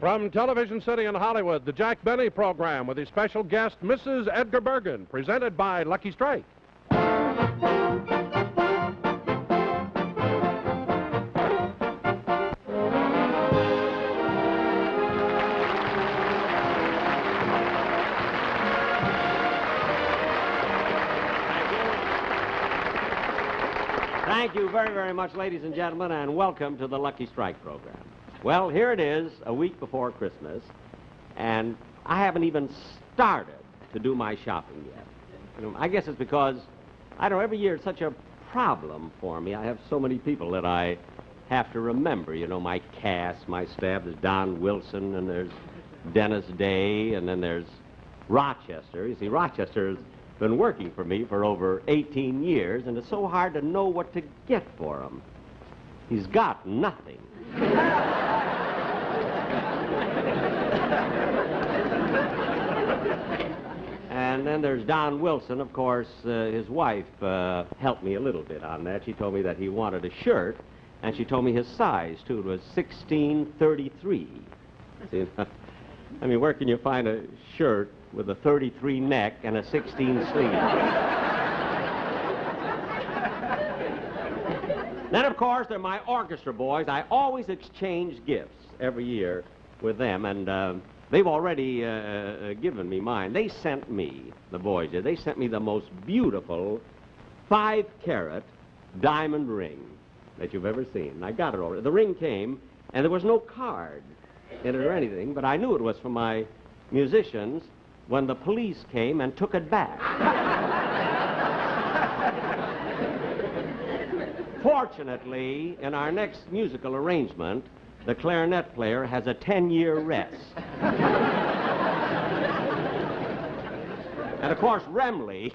From Television City in Hollywood, the Jack Benny program with his special guest, Mrs. Edgar Bergen, presented by Lucky Strike. Thank you very, very much, ladies and gentlemen, and welcome to the Lucky Strike program. Well, here it is, a week before Christmas, and I haven't even started to do my shopping yet. You know, I guess it's because, I don't know, every year it's such a problem for me. I have so many people that I have to remember. You know, my cast, my staff. There's Don Wilson, and there's Dennis Day, and then there's Rochester. You see, Rochester's been working for me for over 18 years, and it's so hard to know what to get for him. He's got nothing. And then there's Don Wilson, of course. His wife helped me a little bit on that. She told me that he wanted a shirt, and she told me his size, too. It was 1633. See, I mean, where can you find a shirt with a 33 neck and a 16 sleeve? Then, of course, there are my orchestra boys. I always exchange gifts every year with them, and they've already given me mine. They sent me, the boys did, they sent me the most beautiful 5-carat diamond ring that you've ever seen. And I got it already. The ring came, and there was no card in it or anything, but I knew it was for my musicians when the police came and took it back. Fortunately, in our next musical arrangement, the clarinet player has a 10-year rest. And of course, Remley,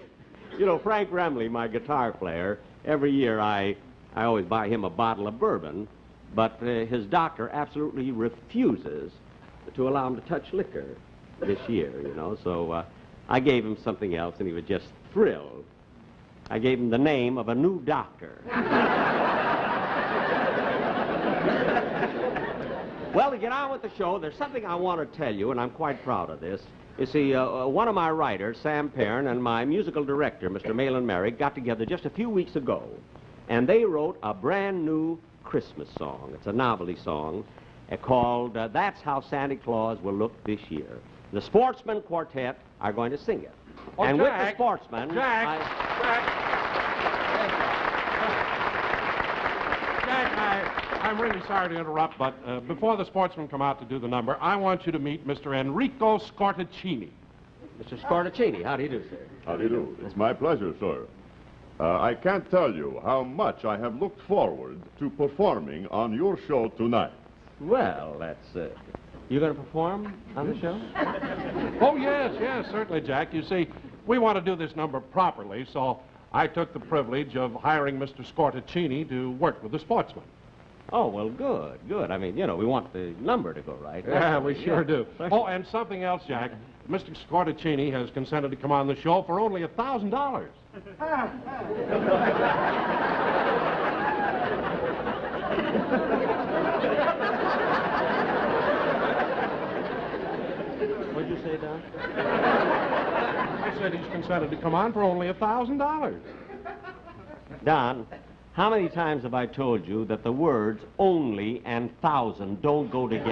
you know, Frank Remley, my guitar player, every year I always buy him a bottle of bourbon, but his doctor absolutely refuses to allow him to touch liquor this year, you know, so I gave him something else, and he was just thrilled. I gave him the name of a new doctor. Well, to get on with the show, there's something I want to tell you, and I'm quite proud of this. You see, one of my writers, Sam Perrin, and my musical director, Mr. Malin Merrick, got together just a few weeks ago, and they wrote a brand new Christmas song. It's a novelty song called That's How Santa Claus Will Look This Year. The Sportsmen Quartet are going to sing it. Oh, and Jack, with the Sportsmen... Jack, I'm really sorry to interrupt, but before the Sportsmen come out to do the number, I want you to meet Mr. Enrico Scortacini. Mr. Scortacini, how do you do, sir? How do you do? It's my pleasure, sir. I can't tell you how much I have looked forward to performing on your show tonight. Well, that's... You going to perform on the show? Oh, yes, certainly, Jack. You see, we want to do this number properly, so I took the privilege of hiring Mr. Scortacini to work with the Sportsmen. Oh, well, good. I mean, you know, we want the number to go right. Yeah, we sure do. Oh, and something else, Jack. Mr. Scortacini has consented to come on the show for only $1,000. What'd you say, Don? I said he's consented to come on for only $1,000. Don, how many times have I told you that the words only and thousand don't go together?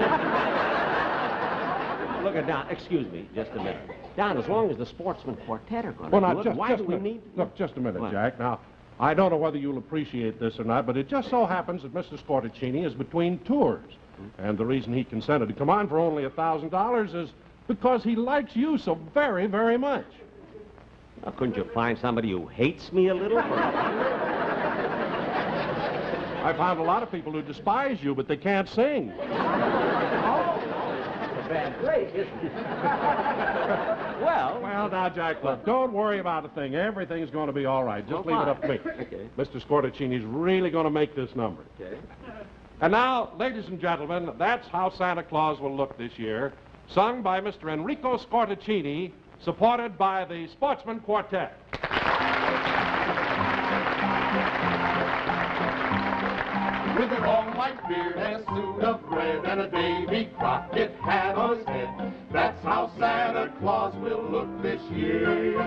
Look at Don. Excuse me, just a minute. Don, as long as the Sportsmen Quartet are going to do it, why do we need... Look, just a minute, What? Jack. Now, I don't know whether you'll appreciate this or not, but it just so happens that Mr. Scortacini is between tours. And the reason he consented to come on for only $1,000 is because he likes you so very, very much. Well, couldn't you find somebody who hates me a little? I found a lot of people who despise you, but they can't sing. Bad break, isn't it? Well, now, Jack, look, don't worry about a thing. Everything's going to be all right. Just leave it up to me. Okay. Mr. Scortacini's really going to make this number. Okay. And now, ladies and gentlemen, That's How Santa Claus Will Look This Year, sung by Mr. Enrico Scortacini, supported by the Sportsmen Quartet. with a long white beard and a suit of red and a Davy Crockett hat on his head. That's how Santa Claus will look this year.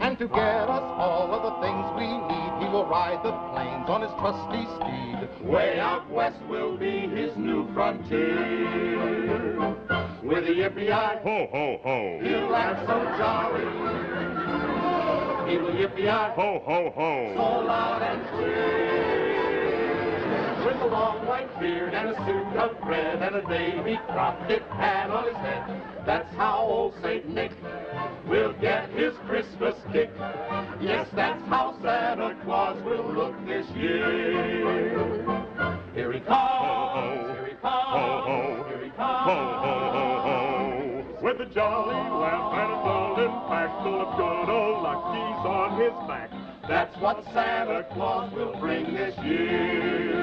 And to get us all of the things we need, he will ride the plains on his trusty steed. Way out west will be his new frontier. With a yippee-yi, Ho, ho, ho. he'll act so jolly. He will yippee-yi, Ho, ho, so ho. loud and clear. With a long white beard and a suit of red and a Davy Crockett hat on his head. That's how old Saint Nick will get his Christmas kick. Yes, that's how Santa Claus will look this year. Here he comes, here he comes, here he comes. Ho, ho, ho, ho. With a jolly laugh and a golden pack full of good old luckies on his back. That's what Santa Claus will bring this year.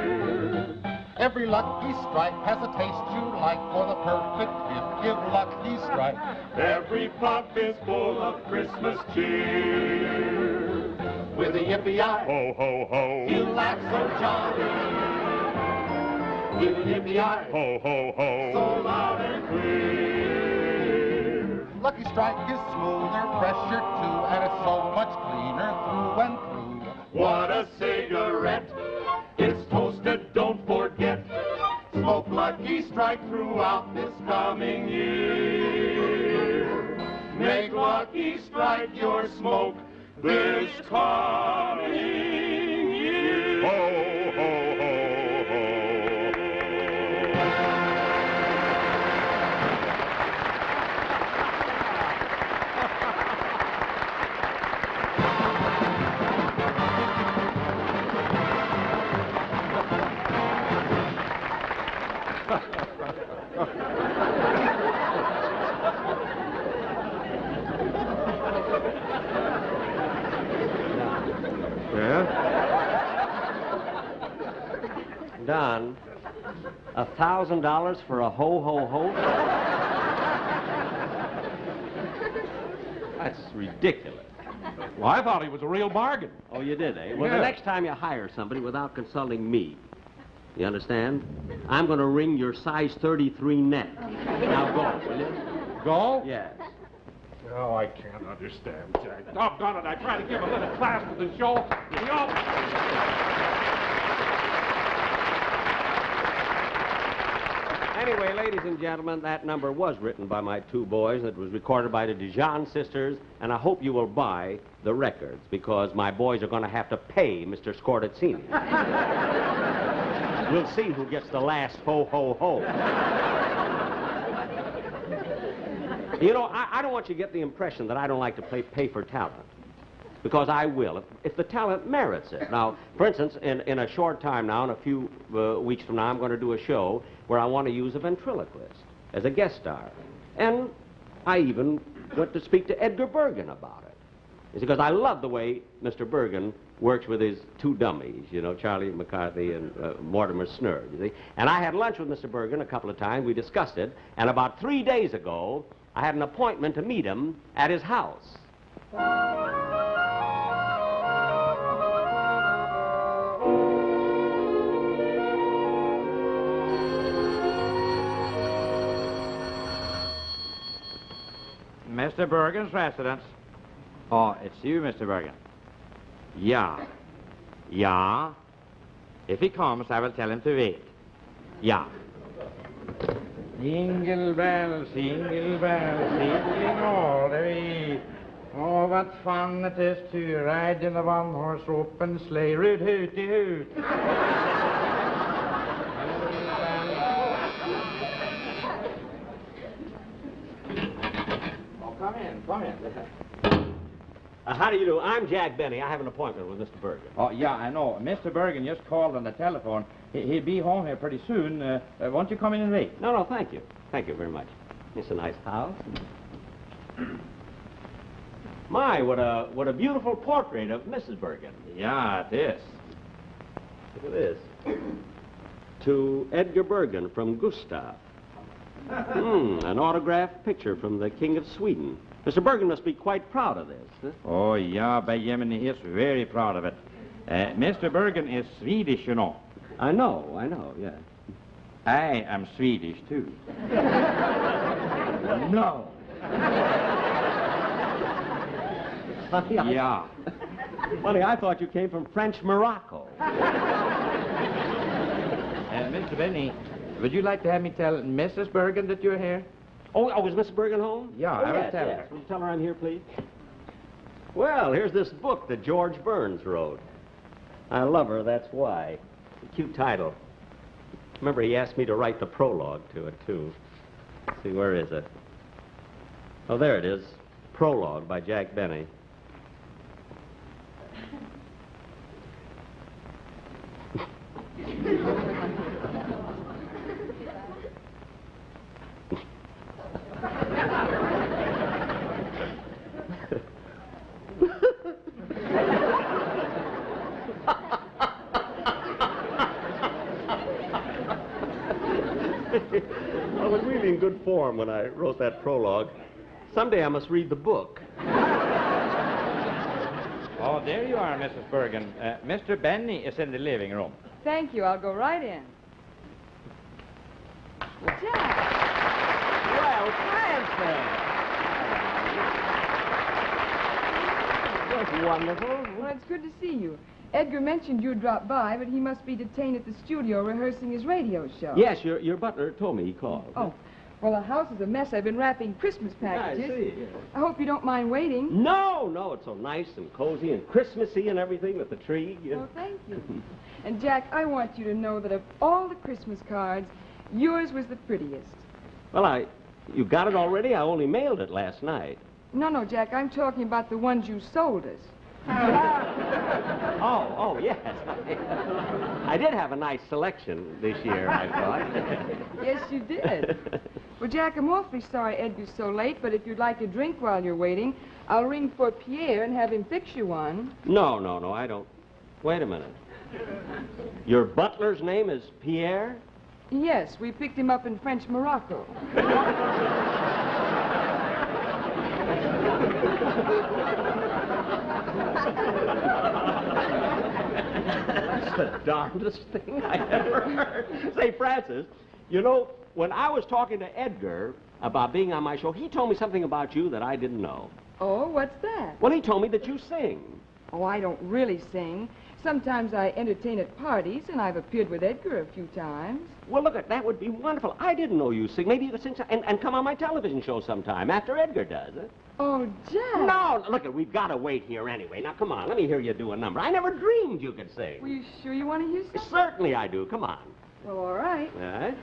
Every lucky stripe has a taste you like. For the perfect gift, give Lucky Strike. Every puff is full of Christmas cheer. With a yippee-yi, Ho, ho, ho. he'll laugh so jolly. He'll yippee-yi, Ho, ho, ho. so loud and clear. Lucky Strike is smoother, fresher too, and it's so much cleaner through and through. What a cigarette! It's toasted, don't forget. Smoke Lucky Strike throughout this coming year. Make Lucky Strike your smoke this coming year. Ho, ho, ho, ho. Don, $1,000 for a ho-ho-ho? That's ridiculous. Well, I thought he was a real bargain. Oh, you did, eh? Well, Yeah. the next time you hire somebody without consulting me, you understand? I'm going to ring your size 33 neck. Now go, will you? Go? Yes. Oh, I can't understand, Jack. Doggone it, I tried to give a little class to the show. You know... Anyway, ladies and gentlemen, that number was written by my two boys. It was recorded by the Dijon sisters, and I hope you will buy the records, because my boys are going to have to pay Mr. Scordazzini. We'll see who gets the last ho-ho-ho. You know, I don't want you to get the impression that I don't like to pay for talent, because I will, if the talent merits it. Now, for instance, in a short time now, in a few weeks from now, I'm going to do a show where I want to use a ventriloquist as a guest star. And I even went to speak to Edgar Bergen about it. It's because I love the way Mr. Bergen works with his two dummies, you know, Charlie McCarthy and Mortimer Snurd, you see. And I had lunch with Mr. Bergen a couple of times. We discussed it. And about 3 days ago, I had an appointment to meet him at his house. Mr. Bergen's residence. Oh, it's you, Mr. Bergen. Yeah. Yeah. If he comes, I will tell him to wait. Yeah. Jingle bells, jingling all the way. Oh, what fun it is to ride in a one-horse open sleigh. Root, hooty, hoot. Oh, come in, come in. How do you do? I'm Jack Benny. I have an appointment with Mr. Bergen. Oh, yeah, I know. Mr. Bergen just called on the telephone. He'll be home here pretty soon. Won't you come in and wait? No, thank you. Thank you very much. It's a nice house. My, what a beautiful portrait of Mrs. Bergen. Yeah, it is. Look at this. To Edgar Bergen from Gustav. An autographed picture from the King of Sweden. Mr. Bergen must be quite proud of this. Huh? Oh, yeah, by Yemen, he is very proud of it. Mr. Bergen is Swedish, you know. I know, yeah. I am Swedish, too. No. Funny, Yeah. Funny, I thought you came from French Morocco. Mr. Benny, would you like to have me tell Mrs. Bergen that you're here? Oh, is Miss Bergen home? Yeah, I will tell her. Yes. Will you tell her I'm here, please? Well, here's this book that George Burns wrote. I love her, that's why. A cute title. Remember, he asked me to write the prologue to it, too. Let's see, where is it? Oh, there it is. Prologue by Jack Benny. I was really in good form when I wrote that prologue. Someday I must read the book. Oh, there you are, Mrs. Bergen. Mr. Benny is in the living room. Thank you. I'll go right in. Well, Jack. Well, Francis! That's wonderful. Well, it's good to see you. Edgar mentioned you'd drop by, but he must be detained at the studio rehearsing his radio show. Yes, your butler told me he called. Oh, well, the house is a mess. I've been wrapping Christmas packages. I see. I hope you don't mind waiting. No, it's so nice and cozy and Christmassy and everything with the tree. Oh, thank you. And, Jack, I want you to know that of all the Christmas cards, yours was the prettiest. Well, you got it already? I only mailed it last night. No, Jack, I'm talking about the ones you sold us. Oh, yes. I did have a nice selection this year, I thought. Yes, you did. Well, Jack, I'm awfully sorry Edgar's so late, but if you'd like a drink while you're waiting, I'll ring for Pierre and have him fix you one. No, I don't. Wait a minute. Your butler's name is Pierre? Yes, we picked him up in French Morocco. That's the darndest thing I ever heard. Say, Francis, you know, when I was talking to Edgar about being on my show, he told me something about you that I didn't know. Oh, what's that? Well, he told me that you sing. Oh, I don't really sing. Sometimes I entertain at parties, and I've appeared with Edgar a few times. Well, look, that would be wonderful. I didn't know you sing. Maybe you could sing and come on my television show sometime after Edgar does it. Oh, Jack. No, look, we've got to wait here anyway. Now, come on, let me hear you do a number. I never dreamed you could sing. Were you sure you want to hear something? Certainly I do. Come on. Well, all right. All right.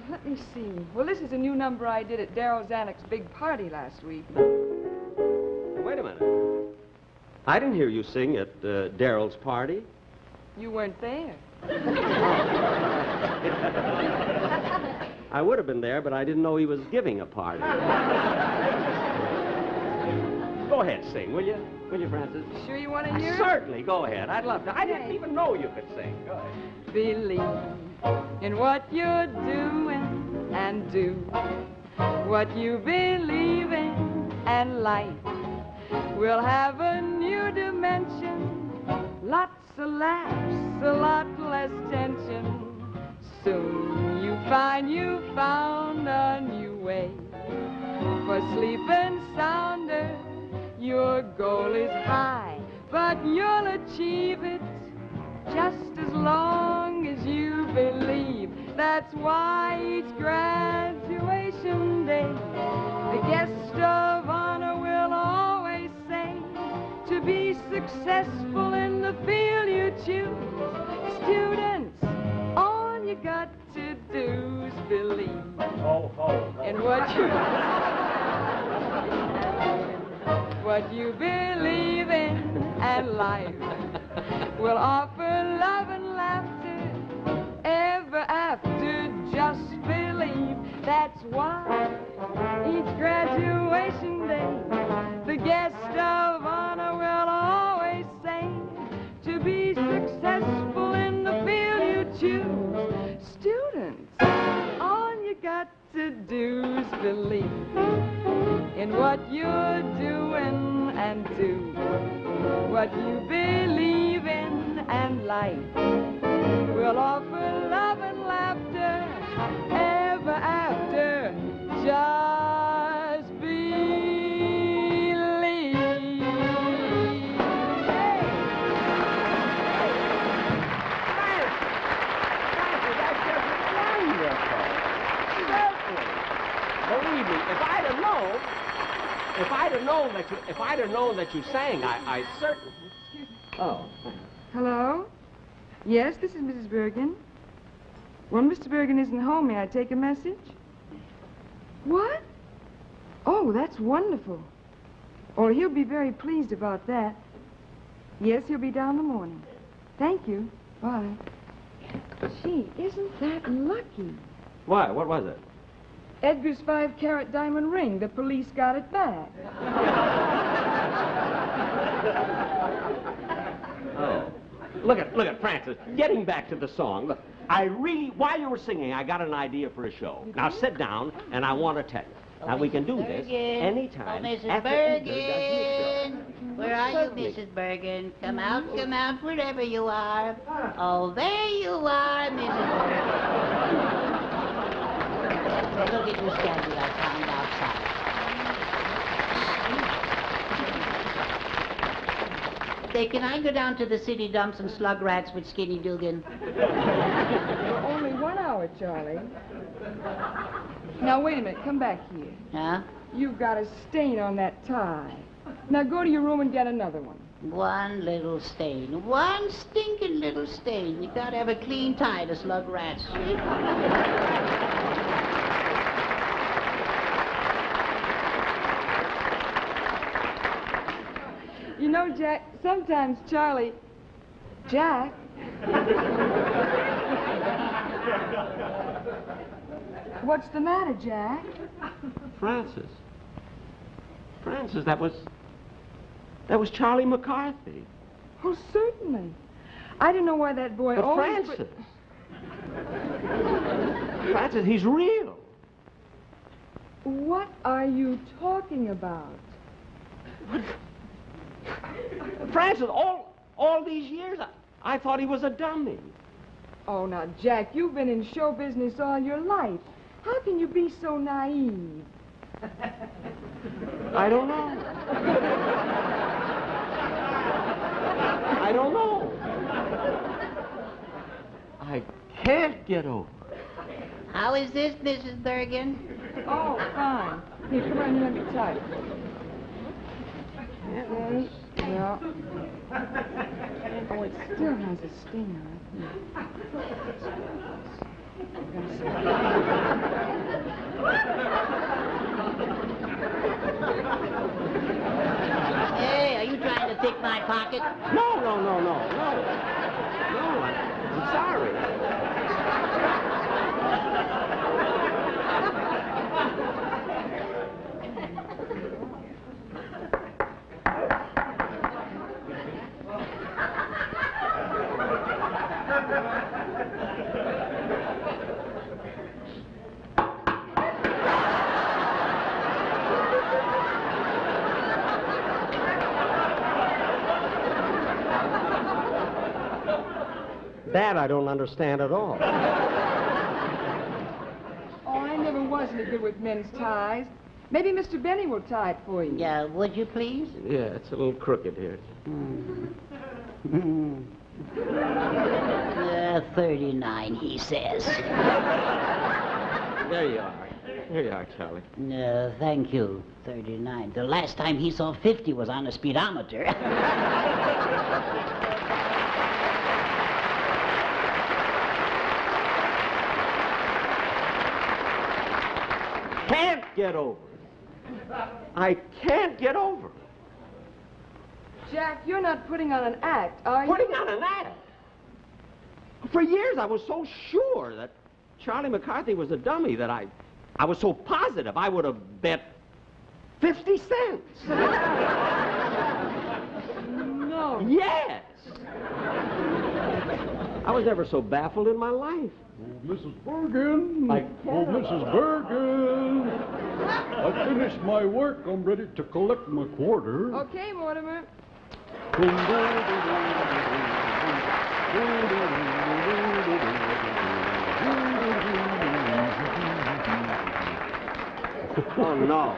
Let me see. Well, this is a new number I did at Darryl Zanuck's big party last week. Wait a minute. I didn't hear you sing at Darryl's party. You weren't there. I would have been there, but I didn't know he was giving a party. Go ahead, sing, will you? Will you, Francis? Sure you want to hear it? Certainly, go ahead. I'd love to. I didn't even know you could sing. Go ahead. Believe in what you're doing and do what you believe in, and life will have a new dimension. Lots of laughs, a lot less tension. Soon you find you found a new way for sleeping sounder. Your goal is high, but you'll achieve it just as long as you believe. That's why each graduation day, the guest of honor will always say, to be successful in the field you choose, students, all you got to do is believe in what you believe in, and life will offer love and laughter ever after. Just believe. That's why each graduation day, the guest of honor will always say, to be successful in the field you choose, students, all you got to do is believe in what you're doing and do what you believe in, and life if I'd have known that you sang, I certainly. Oh. Hello? Yes, this is Mrs. Bergen. Well, Mr. Bergen isn't home. May I take a message? What? Oh, that's wonderful. Oh, he'll be very pleased about that. Yes, he'll be down in the morning. Thank you. Bye. Gee, isn't that lucky? Why? What was it? Edgar's 5-carat diamond ring. The police got it back. Oh. Look at Francis. Getting back to the song, look, while you were singing, I got an idea for a show. Now sit down, and I want to tell you. Now, we can do this anytime. Oh, Mrs. after Edgar does his Bergen. Where are Certainly. you, Mrs. Bergen? Come out, wherever you are. Oh, there you are, Mrs. Bergen. Look at you standing I found outside. Say, can I go down to the city dumps and slug rats with Skinny Dugan? For only 1 hour, Charlie. Now, wait a minute. Come back here. Huh? You've got a stain on that tie. Now, go to your room and get another one. One little stain. One stinking little stain. You gotta have a clean tie to slug rats. You know, Jack, sometimes Charlie... Jack? What's the matter, Jack? Francis, that was Charlie McCarthy. Oh, certainly. I don't know why that boy But always... Francis, he's real. What are you talking about? Francis, all these years, I thought he was a dummy. Oh, now, Jack, you've been in show business all your life. How can you be so naive? I don't know. I don't know. I can't get over it. How is this, Mrs. Bergen? Oh, fine. Here, come on, let me tie it. Okay, yeah. Oh, it still has a sting on it. Hey, are you trying to pick my pocket? No. I'm sorry. That I don't understand at all. Oh, I never was any good with men's ties. Maybe Mr. Benny will tie it for you. Yeah, would you please? Yeah, it's a little crooked here. 39, he says. There you are. Here you are, Charlie. No, thank you. 39. The last time he saw 50 was on a speedometer. Can't get over it. I can't get over it. Jack, you're not putting on an act, are you? Putting on an act. For years, I was so sure that Charlie McCarthy was a dummy that I was so positive I would have bet 50 cents. No. Yes. I was never so baffled in my life. Mrs. Bergen! I Oh, Mrs. Bergen! I finished my work. I'm ready to collect my quarter. Okay, Mortimer. Oh, no.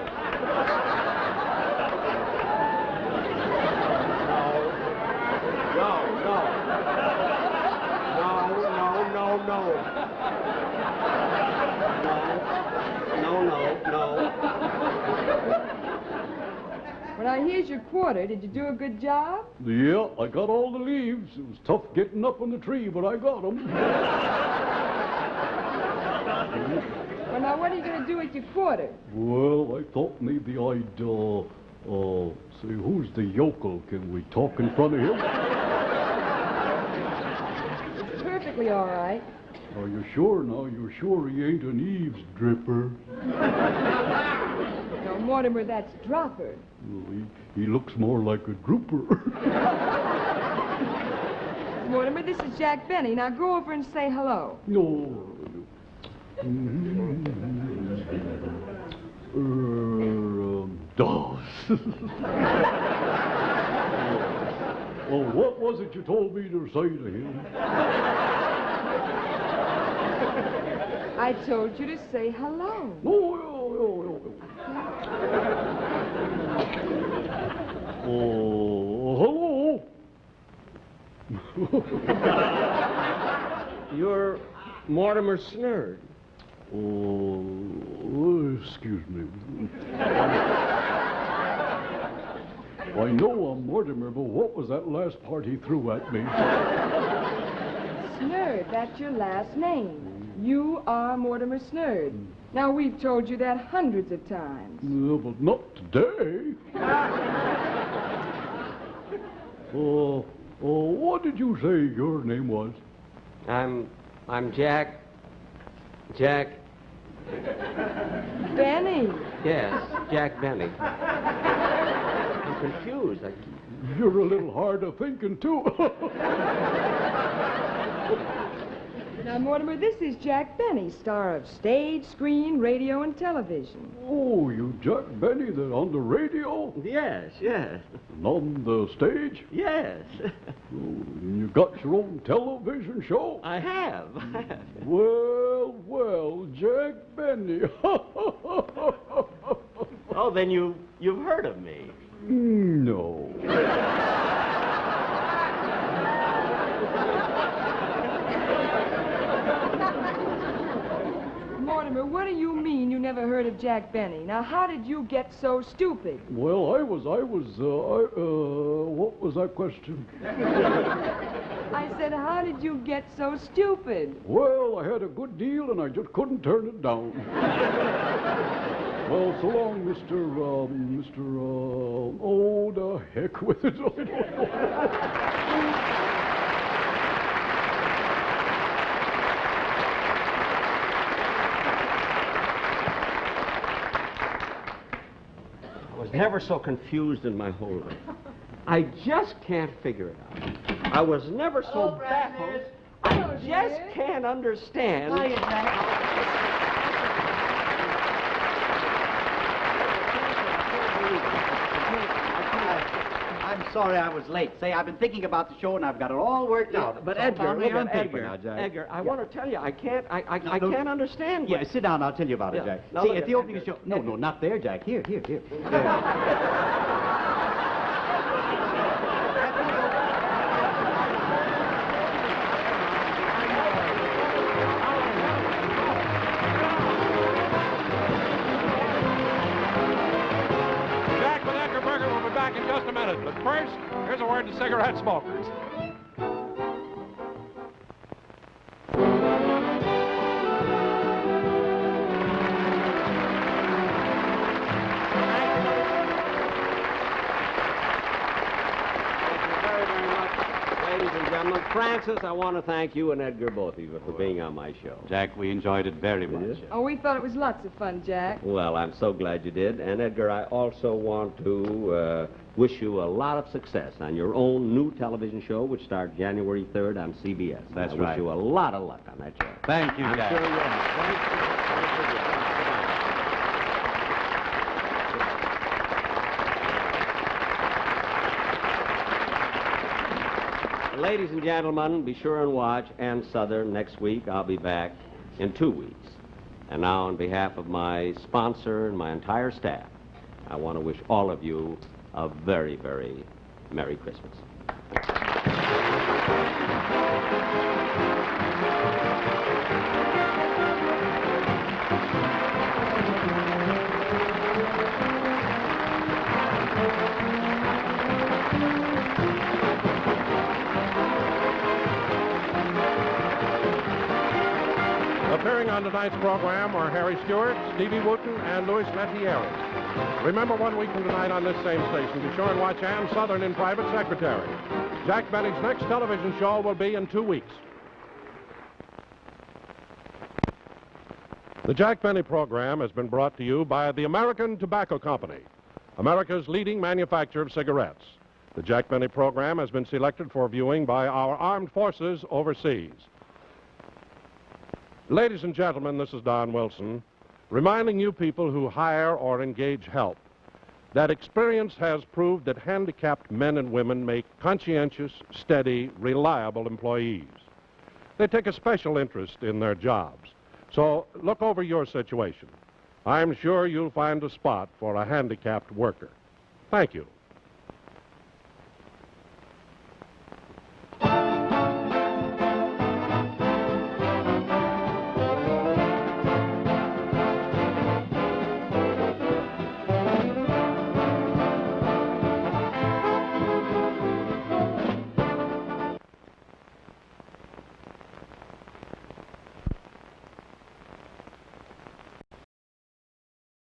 No. Well, now, here's your quarter. Did you do a good job? Yeah, I got all the leaves. It was tough getting up on the tree, but I got them. Well, now, what are you going to do with your quarter? Well, I thought maybe I'd, say, who's the yokel? Can we talk in front of him? Perfectly all right. Are you sure now? You're sure he ain't an eavesdripper? No, Mortimer, that's Dropper. Well, he looks more like a drooper. Mortimer, this is Jack Benny. Now, go over and say hello. No. Oh, what was it you told me to say to him? I told you to say hello. Oh, hello. You're Mortimer Snerd. Oh, excuse me. I know I'm Mortimer, but what was that last part he threw at me? Snerd, that's your last name. You are Mortimer Snerd. Now, we've told you that hundreds of times. But not today. What did you say your name was? I'm Jack. Benny. Yes, Jack Benny. I'm confused. You're a little hard of thinking, too. Now, Mortimer, this is Jack Benny, star of stage, screen, radio, and television. Oh, you Jack Benny on the radio? Yes. And on the stage? Yes. Oh, and you got your own television show? I have. Well, Jack Benny. Oh, then you've heard of me. No. Mortimer, what do you mean you never heard of Jack Benny? Now, how did you get so stupid? Well, what was that question? I said, how did you get so stupid? Well, I had a good deal and I just couldn't turn it down. Well, so long, oh, the heck with it. I don't know. I was never so confused in my whole life. I just can't figure it out. I was never so baffled. I just can't understand. I'm sorry I was late. Say, I've been thinking about the show and I've got it all worked out. But So Edgar, found me look on at paper Edgar. now, Jack. Edgar, I want to tell you, I can't understand you. Yeah, sit down. I'll tell you about it, Yeah. Jack. Now See, look at at the opening of the Edgar. show. No, not there, Jack. Here. Jack with Edgar Bergen will be back in just a minute. But first, here's a word to cigarette smokers. Ladies and gentlemen, Francis, I want to thank you and Edgar, both of you, for being on my show. Jack, we enjoyed it very much. Oh, we thought it was lots of fun, Jack. Well, I'm so glad you did. And Edgar, I also want to wish you a lot of success on your own new television show, which starts January 3rd on CBS. That's I right. wish you a lot of luck on that show. Thank you, I'm Jack. sure you will. Thank you. Ladies and gentlemen, be sure and watch Ann Southern next week. I'll be back in 2 weeks. And now, on behalf of my sponsor and my entire staff, I want to wish all of you a very, very Merry Christmas. Appearing on tonight's program are Harry Stewart, Stevie Wooten, and Louis Lettieri. Remember, 1 week from tonight on this same station, be sure and watch Ann Southern in Private Secretary. Jack Benny's next television show will be in 2 weeks. The Jack Benny program has been brought to you by the American Tobacco Company, America's leading manufacturer of cigarettes. The Jack Benny program has been selected for viewing by our armed forces overseas. Ladies and gentlemen, this is Don Wilson, reminding you people who hire or engage help that experience has proved that handicapped men and women make conscientious, steady, reliable employees. They take a special interest in their jobs. So look over your situation. I'm sure you'll find a spot for a handicapped worker. Thank you.